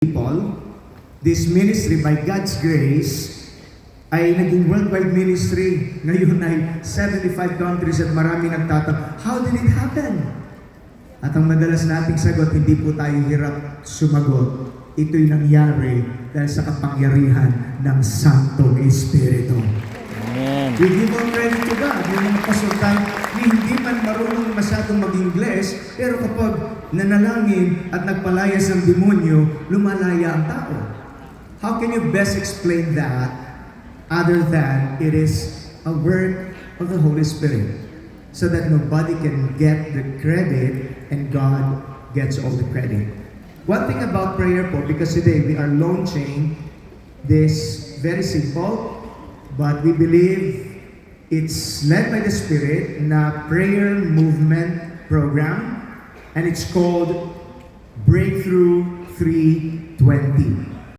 people, this ministry by God's grace ay naging worldwide ministry. Ngayon ay 75 countries at marami nagtatanong, how did it happen? At ang madalas nating sagot, hindi po tayo hirap sumagot. Ito'y nangyari dahil sa kapangyarihan ng Santong Espiritu. Amen. We give all credit to God. Yung mga pasultan, hindi man marunong masyadong mag-Ingles, pero kapag nanalangin at nagpalayas ng demonyo, lumalaya ang tao. How can you best explain that other than it is a work of the Holy Spirit so that nobody can get the credit and God gets all the credit? One thing about prayer po, because today we are launching this very simple, but we believe it's led by the Spirit na prayer movement program, and it's called Breakthrough 320.